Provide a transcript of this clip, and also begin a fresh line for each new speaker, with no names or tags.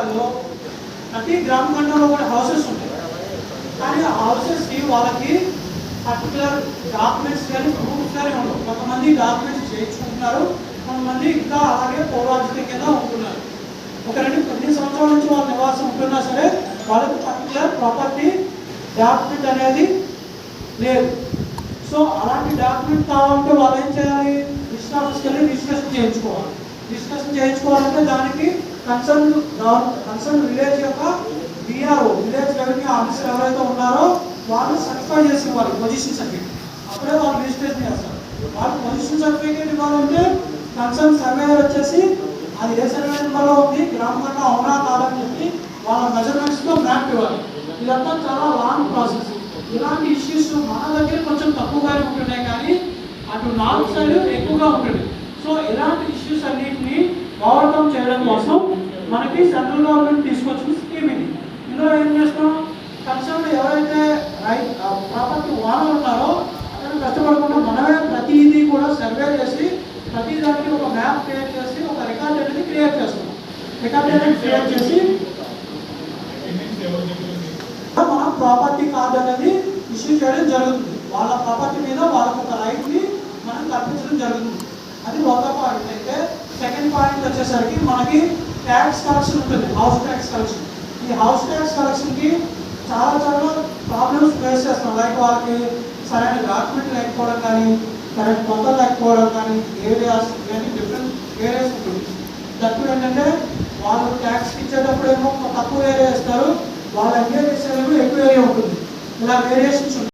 ఏరియాలో ప్రతి గ్రామ ఖండంలో కూడా హౌసెస్ ఉంటాయి. కానీ ఆ హౌసెస్కి వాళ్ళకి పర్టికులర్ డాక్యుమెంట్స్ కానీ ప్రూఫ్స్ కానీ ఉండవు. కొంతమంది డాక్యుమెంట్స్ చేయించుకుంటున్నారు, కొంతమంది ఇంకా అలాగే పౌరాజిత కింద ఉంటున్నారు. ఒక 2 సంవత్సరాల నుంచి వాళ్ళ నివాసం ఉంటున్నా సరే వాళ్ళకి పర్టికులర్ ప్రాపర్టీ డాక్యుమెంట్ అనేది లేదు. సో అలాంటి డాక్యుమెంట్ కావాలంటే వాళ్ళు ఏం చేయాలి? రిజిస్టర్ ఆఫీస్కి వెళ్ళి రిజిస్ట్రేషన్ చేయించుకోవాలి. రిజిస్ట్రేషన్ చేయించుకోవాలంటే దానికి కన్సర్న్ విలేజ్ యొక్క విఆర్ఓ, విలేజ్ రెవెన్యూ ఆఫీసర్ ఎవరైతే ఉన్నారో వాళ్ళు సర్టిఫై చేసి ఇవ్వాలి పొజిషన్ సర్టిఫికేట్. అప్పుడే వాళ్ళు రిజిస్ట్రేషన్ చేస్తారు. వాళ్ళు పొజిషన్ సర్టిఫికేట్ ఇవ్వాలంటే కన్సర్న్ సర్వేయర్ వచ్చేసి అది ఏ సర్వే నెంబర్లో ఉంది, గ్రామ ఖండం అవునా కాదని చెప్పి వాళ్ళ మెజర్మెంట్స్తో మ్యాప్ ఇవ్వాలి. ఇదంతా చాలా లాంగ్ ప్రాసెస్. ఇలాంటి ఇష్యూస్ మన దగ్గర కొంచెం తక్కువగానే ఉంటున్నాయి, కానీ అటు నార్త్ సైడ్ ఎక్కువగా ఉంటుంది. సో ఇలాంటి ఇష్యూస్ అన్నింటినీ ఓవర్కమ్ చేయడం కోసం మనకి సెంట్రల్ గవర్నమెంట్ తీసుకొచ్చిన స్కీమ్ ఇది. ఇందులో ఏం చేస్తాం? కన్సర్న్ ఎవరైతే ప్రాపర్టీ ఓనర్ ఉన్నారో అతను కష్టపడకుండా మనమే ప్రతిదీ కూడా సర్వే చేసి ప్రతి దానికి ఒక మ్యాప్ క్రియేట్ చేసి ఒక రికార్డ్ అనేది క్రియేట్ చేస్తాం. రికార్డ్ అనేది క్రియేట్ చేసి మనం ప్రాపర్టీ కార్డ్ అనేది ఇష్యూ చేయడం జరుగుతుంది. వాళ్ళ ప్రాపర్టీ మీద వాళ్ళకు ఒక రైట్ని మనం కల్పించడం జరుగుతుంది. అది ఒక పాయింట్. అయితే సెకండ్ పాయింట్ వచ్చేసరికి మనకి ట్యాక్స్ కలెక్షన్ ఉంటుంది, హౌస్ ట్యాక్స్ కలెక్షన్. ఈ హౌస్ ట్యాక్స్ కలెక్షన్కి చాలా ప్రాబ్లమ్స్ ఫేస్ చేస్తాం. లైక్ వాళ్ళకి సరైన డాక్యుమెంట్ లేకపోవడం కానీ, సరైన కొత్తలు లేకపోవడం కానీ, ఏరియాస్ ఇవన్నీ డిఫరెంట్ ఏరియాస్ ఉంటుంది. తక్కువ ఏంటంటే వాళ్ళు ట్యాక్స్ ఇచ్చేటప్పుడు ఏమో తక్కువ ఏరియా ఇస్తారు, వాళ్ళు ఎంగేజ్ చేసేటప్పుడు ఎక్కువ ఏరియా ఉంటుంది. ఇలా వేరియేషన్స్ ఉంటాయి.